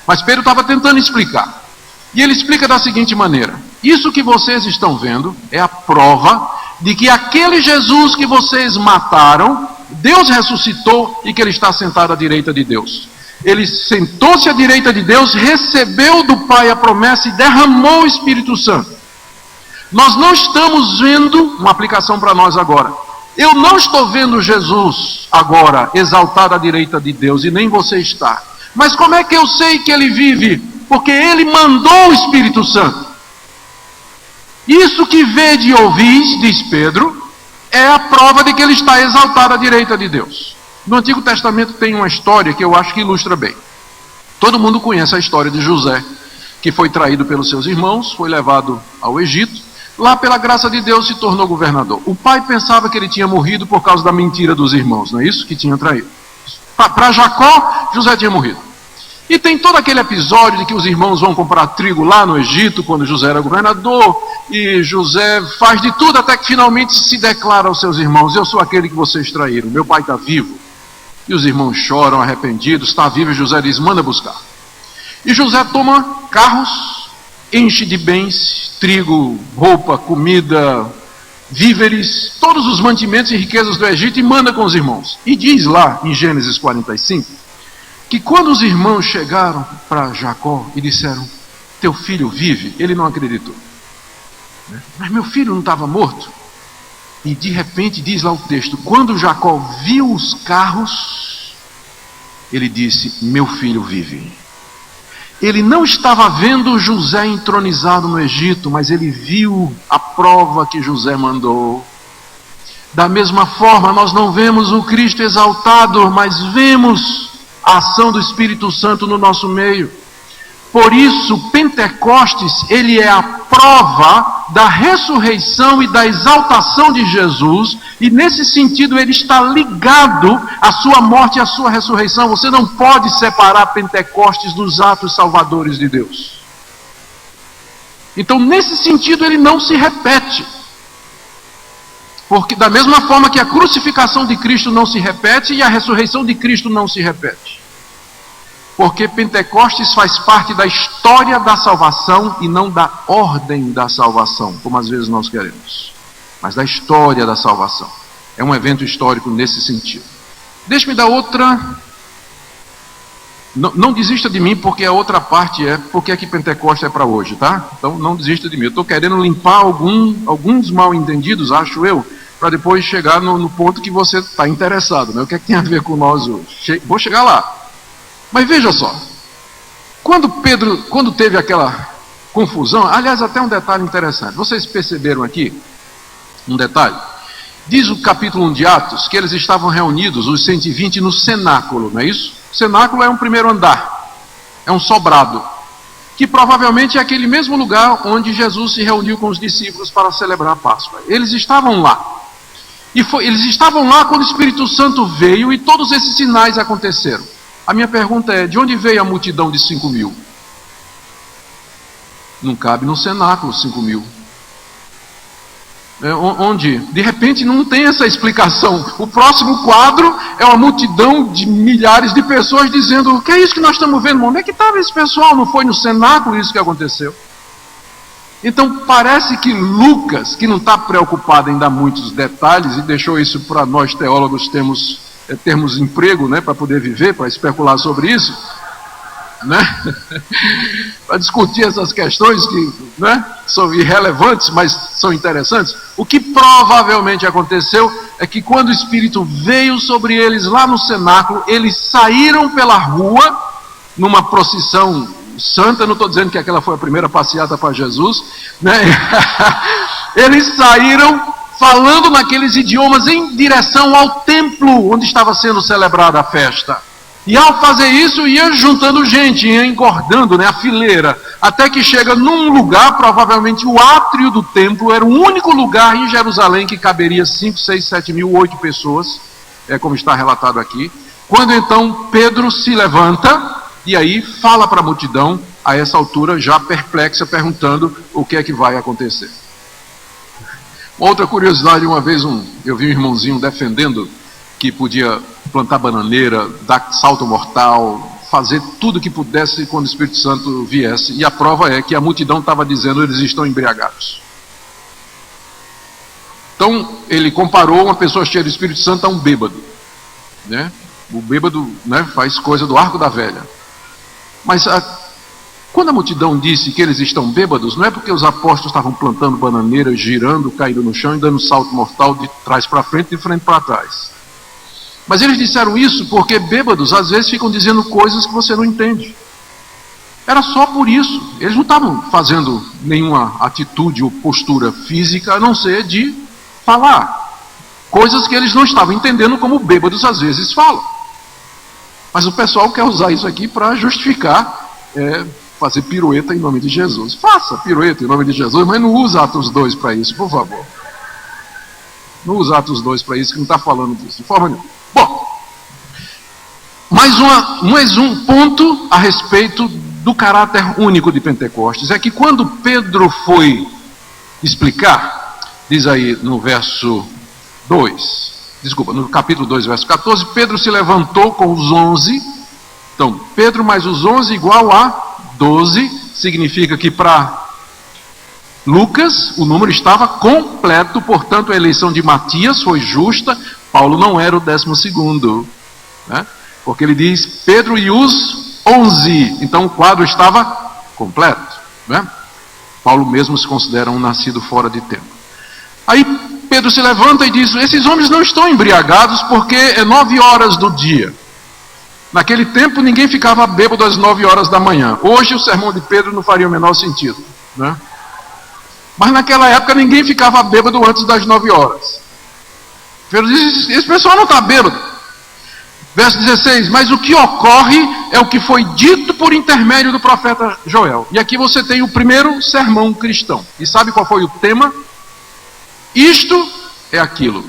Mas Pedro estava tentando explicar. E ele explica da seguinte maneira: isso que vocês estão vendo é a prova de que aquele Jesus que vocês mataram, Deus ressuscitou e que ele está sentado à direita de Deus. Ele sentou-se à direita de Deus, recebeu do Pai a promessa e derramou o Espírito Santo. Nós não estamos vendo, uma aplicação para nós agora, eu não estou vendo Jesus agora exaltado à direita de Deus, e nem você está. Mas como é que eu sei que ele vive? Porque ele mandou o Espírito Santo. Isso que vede e ouvis, diz Pedro, é a prova de que ele está exaltado à direita de Deus. No Antigo Testamento tem uma história que eu acho que ilustra bem. Todo mundo conhece a história de José, que foi traído pelos seus irmãos, foi levado ao Egito. Lá, pela graça de Deus, se tornou governador. O pai pensava que ele tinha morrido por causa da mentira dos irmãos, não é isso? Que tinham traído. Para Jacó, José tinha morrido. E tem todo aquele episódio de que os irmãos vão comprar trigo lá no Egito, quando José era governador, e José faz de tudo até que finalmente se declara aos seus irmãos: eu sou aquele que vocês traíram, meu pai está vivo. E os irmãos choram arrependidos, está vivo, e José diz: manda buscar. E José toma carros, enche de bens, trigo, roupa, comida, víveres, todos os mantimentos e riquezas do Egito, e manda com os irmãos. E diz lá em Gênesis 45, que quando os irmãos chegaram para Jacó e disseram: teu filho vive, ele não acreditou. Mas meu filho não estava morto? E de repente diz lá o texto, quando Jacó viu os carros, ele disse: meu filho vive. Ele não estava vendo José entronizado no Egito, mas ele viu a prova que José mandou. Da mesma forma, nós não vemos o Cristo exaltado, mas vemos a ação do Espírito Santo no nosso meio. Por isso, Pentecostes, ele é a prova da ressurreição e da exaltação de Jesus, e nesse sentido ele está ligado à sua morte e à sua ressurreição. Você não pode separar Pentecostes dos atos salvadores de Deus. Então, nesse sentido, ele não se repete. Porque da mesma forma que a crucificação de Cristo não se repete e a ressurreição de Cristo não se repete. Porque Pentecostes faz parte da história da salvação e não da ordem da salvação, como às vezes nós queremos, mas da história da salvação. É um evento histórico nesse sentido. Deixe-me dar outra... Não desista de mim, porque a outra parte é porque é que Pentecostes é para hoje, tá? Então não desista de mim. Eu estou querendo limpar alguns mal entendidos, acho eu, para depois chegar no ponto que você está interessado, né? O que é que tem a ver com nós hoje? Vou chegar lá. Mas veja só, quando teve aquela confusão, aliás, até um detalhe interessante. Vocês perceberam aqui um detalhe? Diz o capítulo 1 de Atos que eles estavam reunidos, os 120, no cenáculo, não é isso? O cenáculo é um primeiro andar, é um sobrado, que provavelmente é aquele mesmo lugar onde Jesus se reuniu com os discípulos para celebrar a Páscoa. Eles estavam lá. Eles estavam lá quando o Espírito Santo veio e todos esses sinais aconteceram. A minha pergunta é, de onde veio a multidão de 5.000? Não cabe no cenáculo 5.000. Onde? De repente não tem essa explicação. O próximo quadro é uma multidão de milhares de pessoas dizendo: o que é isso que nós estamos vendo? Onde é que estava esse pessoal? Não foi no cenáculo isso que aconteceu? Então parece que Lucas, que não está preocupado em dar muitos detalhes, e deixou isso para nós teólogos termos emprego, né, para poder viver, para especular sobre isso, né? Para discutir essas questões que, né, são irrelevantes, mas são interessantes. O que provavelmente aconteceu é que quando o Espírito veio sobre eles lá no cenáculo, eles saíram pela rua numa procissão santa. Não estou dizendo que aquela foi a primeira passeata para Jesus, né? Eles saíram falando naqueles idiomas em direção ao templo onde estava sendo celebrada a festa. E ao fazer isso, ia juntando gente, ia engordando, né, a fileira, até que chega num lugar, provavelmente o átrio do templo, era o único lugar em Jerusalém que caberia 5, 6, 7 mil, 8 pessoas, como está relatado aqui. Quando então Pedro se levanta, e aí fala para a multidão, a essa altura já perplexa, perguntando o que é que vai acontecer. Outra curiosidade, uma vez eu vi um irmãozinho defendendo que podia plantar bananeira, dar salto mortal, fazer tudo que pudesse quando o Espírito Santo viesse. E a prova é que a multidão estava dizendo: eles estão embriagados. Então ele comparou uma pessoa cheia do Espírito Santo a um bêbado, né? O bêbado, né, faz coisa do arco da velha. Mas quando a multidão disse que eles estão bêbados, não é porque os apóstolos estavam plantando bananeira, girando, caindo no chão e dando salto mortal de trás para frente e de frente para trás. Mas eles disseram isso porque bêbados às vezes ficam dizendo coisas que você não entende. Era só por isso. Eles não estavam fazendo nenhuma atitude ou postura física a não ser de falar coisas que eles não estavam entendendo, como bêbados às vezes falam. Mas o pessoal quer usar isso aqui para justificar fazer pirueta em nome de Jesus. Faça pirueta em nome de Jesus, mas não usa Atos 2 para isso, por favor. Não usa Atos 2 para isso, que não está falando disso de forma nenhuma. Bom, mais um ponto a respeito do caráter único de Pentecostes é que quando Pedro foi explicar, diz aí no verso 2, no capítulo 2, verso 14, Pedro se levantou com os 11. Então, Pedro mais os 11 igual a 12, significa que para Lucas o número estava completo, portanto a eleição de Matias foi justa. Paulo não era o 12º, né? Porque ele diz Pedro e os 11, então o quadro estava completo, né? Paulo mesmo se considera um nascido fora de tempo. Aí Pedro se levanta e diz: esses homens não estão embriagados porque é 9 horas do dia. Naquele tempo ninguém ficava bêbado às 9 horas da manhã. Hoje o sermão de Pedro não faria o menor sentido, né? Mas naquela época ninguém ficava bêbado antes das 9 horas. Pedro diz: esse pessoal não está bêbado. Verso 16: mas o que ocorre é o que foi dito por intermédio do profeta Joel. E aqui você tem o primeiro sermão cristão. E sabe qual foi o tema? Isto é aquilo.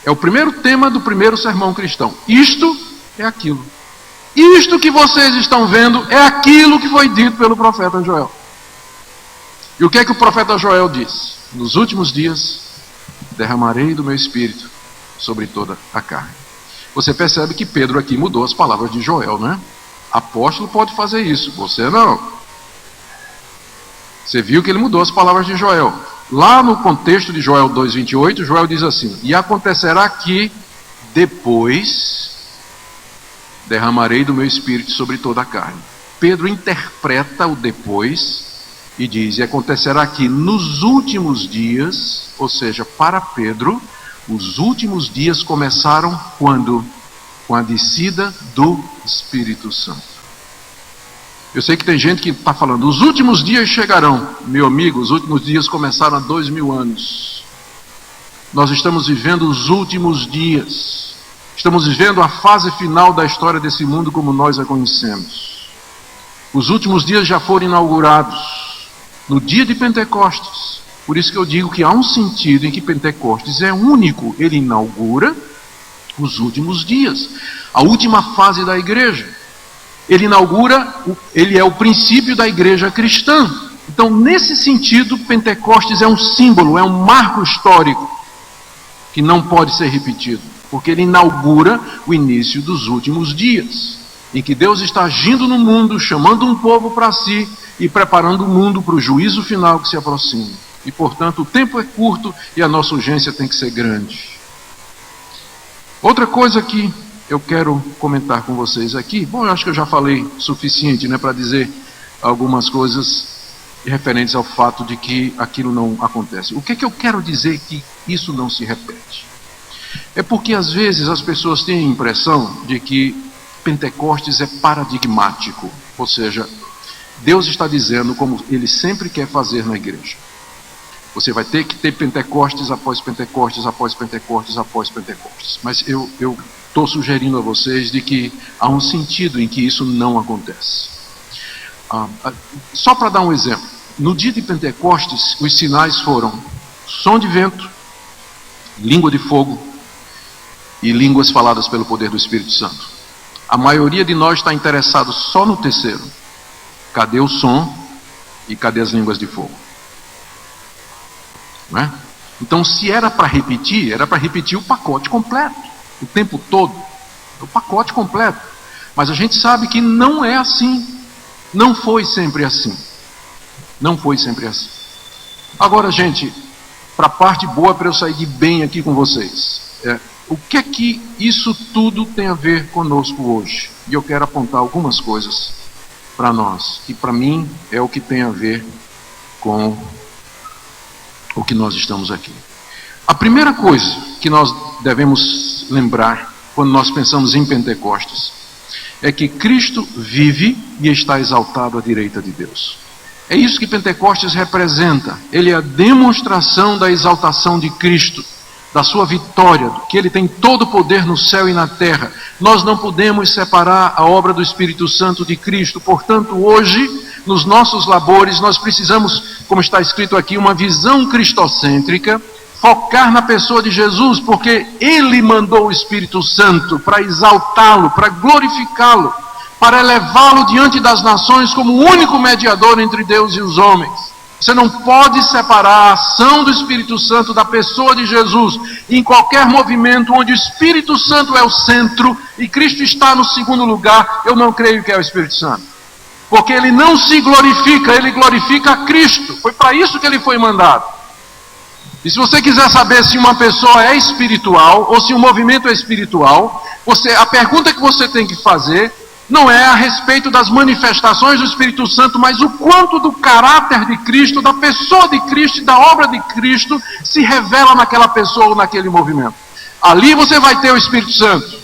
É o primeiro tema do primeiro sermão cristão. Isto é aquilo. Isto que vocês estão vendo é aquilo que foi dito pelo profeta Joel. E o que é que o profeta Joel diz? Nos últimos dias derramarei do meu espírito sobre toda a carne. Você percebe que Pedro aqui mudou as palavras de Joel, né? Apóstolo pode fazer isso, você não. Você viu que ele mudou as palavras de Joel. Lá no contexto de Joel 2,28, Joel diz assim: e acontecerá que depois derramarei do meu espírito sobre toda a carne. Pedro interpreta o depois e diz: e acontecerá que nos últimos dias, ou seja, para Pedro, os últimos dias começaram quando? Com a descida do Espírito Santo. Eu sei que tem gente que está falando, os últimos dias chegarão. Meu amigo, os últimos dias começaram há 2000 anos. Nós estamos vivendo os últimos dias. Estamos vivendo a fase final da história desse mundo como nós a conhecemos. Os últimos dias já foram inaugurados no dia de Pentecostes. Por isso que eu digo que há um sentido em que Pentecostes é único. Ele inaugura os últimos dias, a última fase da igreja. Ele inaugura, ele é o princípio da igreja cristã. Então, nesse sentido, Pentecostes é um símbolo, é um marco histórico que não pode ser repetido, porque ele inaugura o início dos últimos dias, em que Deus está agindo no mundo, chamando um povo para si e preparando o mundo para o juízo final que se aproxima. E, portanto, o tempo é curto e a nossa urgência tem que ser grande. Outra coisa que eu quero comentar com vocês aqui, bom, eu acho que eu já falei o suficiente, para dizer algumas coisas referentes ao fato de que aquilo não acontece. O que é que eu quero dizer que isso não se repete? É porque às vezes as pessoas têm a impressão de que Pentecostes é paradigmático, ou seja, Deus está dizendo como Ele sempre quer fazer na igreja. Você vai ter que ter Pentecostes após Pentecostes, após Pentecostes, após Pentecostes. Mas eu estou sugerindo a vocês de que há um sentido em que isso não acontece. Só para dar um exemplo, no dia de Pentecostes, os sinais foram som de vento, língua de fogo e línguas faladas pelo poder do Espírito Santo. A maioria de nós está interessado só no terceiro. Cadê o som e cadê as línguas de fogo? Não é? Então, se era para repetir o pacote completo, o tempo todo, o pacote completo. Mas a gente sabe que não é assim, não foi sempre assim. Não foi sempre assim. Agora, gente, para a parte boa, para eu sair de bem aqui com vocês, o que é que isso tudo tem a ver conosco hoje? E eu quero apontar algumas coisas para nós, que para mim é o que tem a ver com o que nós estamos aqui. A primeira coisa que nós devemos lembrar quando nós pensamos em Pentecostes é que Cristo vive e está exaltado à direita de Deus. É isso que Pentecostes representa. Ele é a demonstração da exaltação de Cristo, da sua vitória, que Ele tem todo o poder no céu e na terra. Nós não podemos separar a obra do Espírito Santo de Cristo. Portanto, hoje, nos nossos labores, nós precisamos, como está escrito aqui, uma visão cristocêntrica, focar na pessoa de Jesus, porque Ele mandou o Espírito Santo para exaltá-lo, para glorificá-lo, para elevá-lo diante das nações como o único mediador entre Deus e os homens. Você não pode separar a ação do Espírito Santo da pessoa de Jesus. Em qualquer movimento onde o Espírito Santo é o centro e Cristo está no segundo lugar, eu não creio que é o Espírito Santo. Porque ele não se glorifica, ele glorifica a Cristo. Foi para isso que ele foi mandado. E se você quiser saber se uma pessoa é espiritual ou se um movimento é espiritual, a pergunta que você tem que fazer não é a respeito das manifestações do Espírito Santo, mas o quanto do caráter de Cristo, da pessoa de Cristo e da obra de Cristo se revela naquela pessoa ou naquele movimento. Ali você vai ter o Espírito Santo.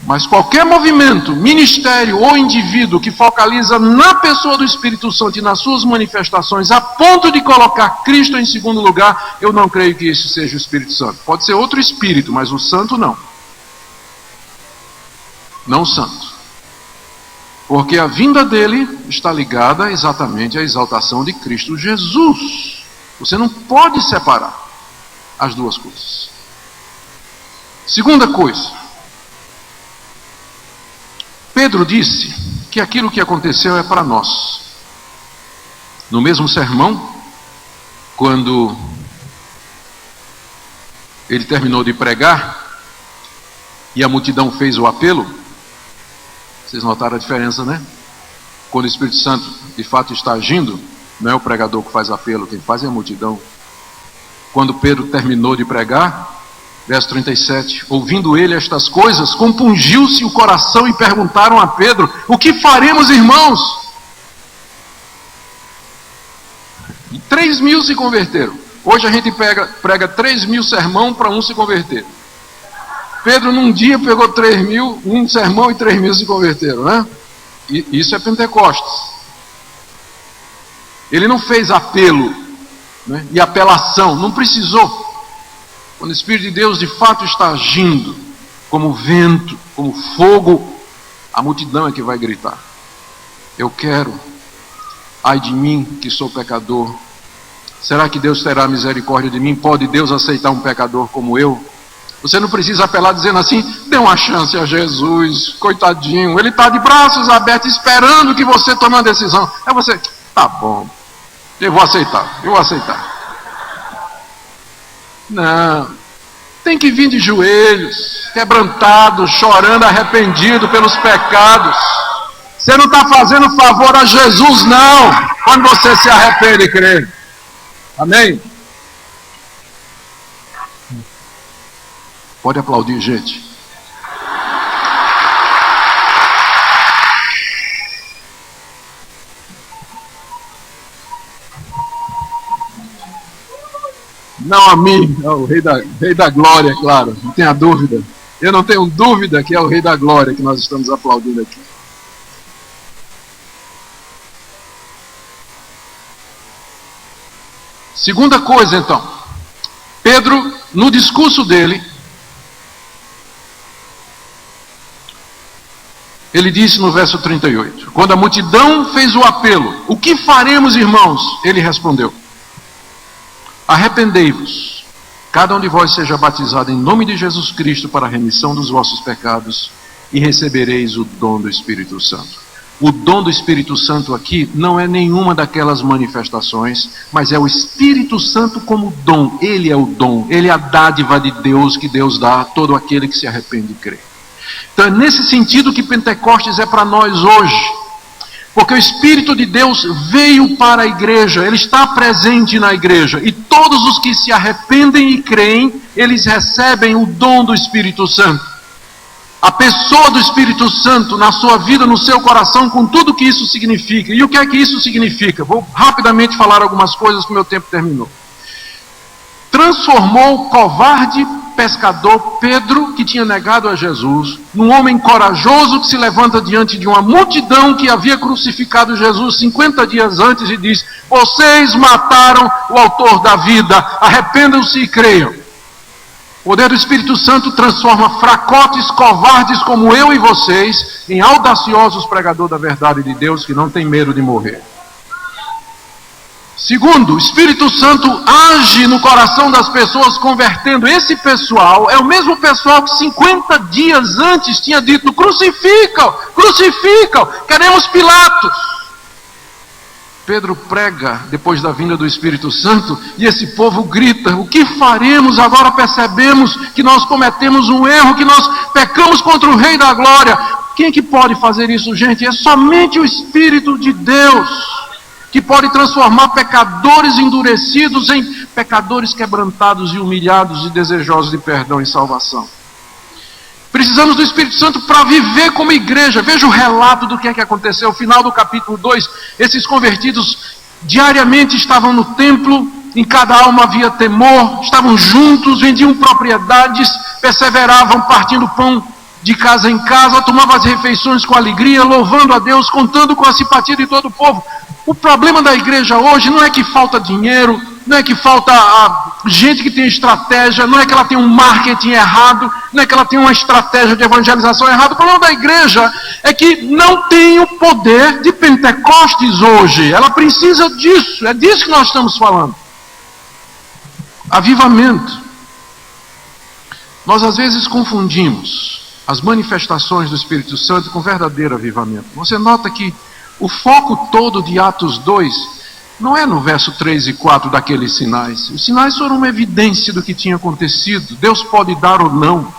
Mas qualquer movimento, ministério ou indivíduo que focaliza na pessoa do Espírito Santo e nas suas manifestações, a ponto de colocar Cristo em segundo lugar, eu não creio que isso seja o Espírito Santo. Pode ser outro Espírito, mas o Santo não. Não o Santo. Porque a vinda dele está ligada exatamente à exaltação de Cristo Jesus. Você não pode separar as duas coisas. Segunda coisa. Pedro disse que aquilo que aconteceu é para nós. No mesmo sermão, quando ele terminou de pregar e a multidão fez o apelo, vocês notaram a diferença, né? Quando o Espírito Santo de fato está agindo, Não é o pregador que faz apelo, quem faz é a multidão. Quando Pedro terminou de pregar, verso 37, ouvindo ele estas coisas, compungiu-se o coração e perguntaram a Pedro: o que faremos, irmãos? E 3.000 se converteram. Hoje a gente prega 3.000 sermão para um se converter. Pedro num dia pegou 3.000, um sermão, e 3.000 se converteram, né? E isso é Pentecostes. Ele não fez apelo, né, e apelação, não precisou. Quando o Espírito de Deus de fato está agindo, como vento, como fogo, a multidão é que vai gritar: eu quero, ai de mim que sou pecador. Será que Deus terá misericórdia de mim? Pode Deus aceitar um pecador como eu? Você não precisa apelar dizendo assim: dê uma chance a Jesus, coitadinho, ele está de braços abertos esperando que você tome uma decisão. Aí você: tá bom, eu vou aceitar. Não, tem que vir de joelhos, quebrantado, chorando, arrependido pelos pecados. Você não está fazendo favor a Jesus não, quando você se arrepende e crê. Amém? Pode aplaudir, gente. Não a mim, é o Rei da Glória, claro, não tenha dúvida. Eu não tenho dúvida que é o Rei da Glória que nós estamos aplaudindo aqui. Segunda coisa, então. Pedro, no discurso dele, ele disse no verso 38, quando a multidão fez o apelo: o que faremos, irmãos? Ele respondeu: arrependei-vos, cada um de vós seja batizado em nome de Jesus Cristo para a remissão dos vossos pecados, e recebereis o dom do Espírito Santo. O dom do Espírito Santo aqui não é nenhuma daquelas manifestações, mas é o Espírito Santo como dom. Ele é o dom, ele é a dádiva de Deus que Deus dá a todo aquele que se arrepende e crê. Então é nesse sentido que Pentecostes é para nós hoje. Porque o Espírito de Deus veio para a igreja, ele está presente na igreja, e todos os que se arrependem e creem, eles recebem o dom do Espírito Santo. A pessoa do Espírito Santo na sua vida, no seu coração, com tudo que isso significa. E o que é que isso significa? Vou rapidamente falar algumas coisas que o meu tempo terminou. Transformou o covarde pescador Pedro, que tinha negado a Jesus, num homem corajoso que se levanta diante de uma multidão que havia crucificado Jesus 50 dias antes e diz: vocês mataram o autor da vida, arrependam-se e creiam. O poder do Espírito Santo transforma fracotes, covardes como eu e vocês, em audaciosos pregadores da verdade de Deus que não tem medo de morrer. Segundo, o Espírito Santo age no coração das pessoas, convertendo. Esse pessoal é o mesmo pessoal que 50 dias antes tinha dito: crucificam, crucificam, queremos Pilatos. Pedro prega depois da vinda do Espírito Santo e esse povo grita: o que faremos? Agora percebemos que nós cometemos um erro, que nós pecamos contra o Rei da Glória. Quem que pode fazer isso, gente? É somente o Espírito de Deus que pode transformar pecadores endurecidos em pecadores quebrantados e humilhados e desejosos de perdão e salvação. Precisamos do Espírito Santo para viver como igreja. Veja o relato do que é que aconteceu. No final do capítulo 2, esses convertidos diariamente estavam no templo, em cada alma havia temor, estavam juntos, vendiam propriedades, perseveravam partindo pão de casa em casa, tomavam as refeições com alegria, louvando a Deus, contando com a simpatia de todo o povo. O problema da igreja hoje não é que falta dinheiro, não é que falta gente que tem estratégia, não é que ela tem um marketing errado, não é que ela tem uma estratégia de evangelização errada. O problema da igreja é que não tem o poder de Pentecostes hoje. Ela precisa disso, é disso que nós estamos falando. Avivamento. Nós às vezes confundimos as manifestações do Espírito Santo com verdadeiro avivamento. Você nota que o foco todo de Atos 2 não é no verso 3 e 4 daqueles sinais. Os sinais foram uma evidência do que tinha acontecido. Deus pode dar ou não.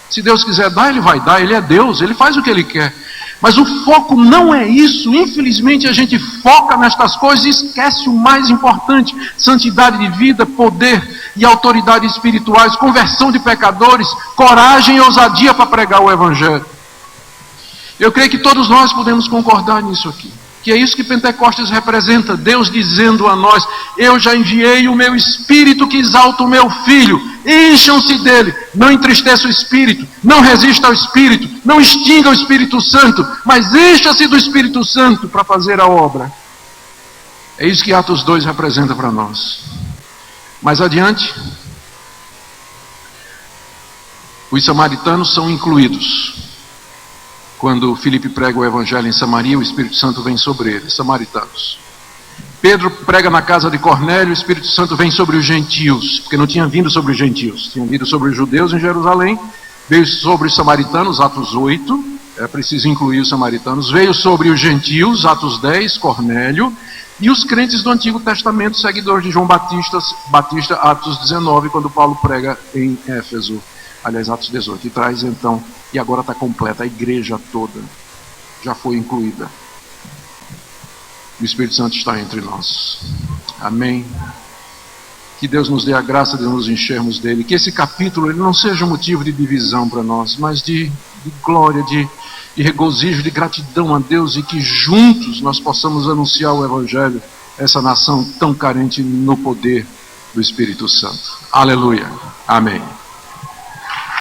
Se Deus quiser dar, Ele vai dar. Ele é Deus, Ele faz o que Ele quer. Mas o foco não é isso. Infelizmente a gente foca nestas coisas e esquece o mais importante: santidade de vida, poder e autoridade espirituais, conversão de pecadores, coragem e ousadia para pregar o Evangelho. Eu creio que todos nós podemos concordar nisso aqui, que é isso que Pentecostes representa, Deus dizendo a nós: eu já enviei o meu Espírito que exalta o meu Filho, encham-se dele, não entristeça o Espírito, não resista ao Espírito, não extinga o Espírito Santo, mas encha-se do Espírito Santo para fazer a obra. É isso que Atos 2 representa para nós. Mais adiante, os samaritanos são incluídos. Quando Filipe prega o Evangelho em Samaria, o Espírito Santo vem sobre eles, samaritanos. Pedro prega na casa de Cornélio, o Espírito Santo vem sobre os gentios, porque não tinha vindo sobre os gentios, tinha vindo sobre os judeus em Jerusalém, veio sobre os samaritanos, Atos 8, é preciso incluir os samaritanos, veio sobre os gentios, Atos 10, Cornélio, e os crentes do Antigo Testamento, seguidores de João Batista, Atos 19, quando Paulo prega em Éfeso, aliás, Atos 18, e traz então, e agora está completa, a igreja toda já foi incluída. O Espírito Santo está entre nós. Amém. Que Deus nos dê a graça de nos enchermos dele. Que esse capítulo ele não seja um motivo de divisão para nós, mas de glória, de regozijo, de gratidão a Deus, e que juntos nós possamos anunciar o Evangelho a essa nação tão carente no poder do Espírito Santo. Aleluia. Amém.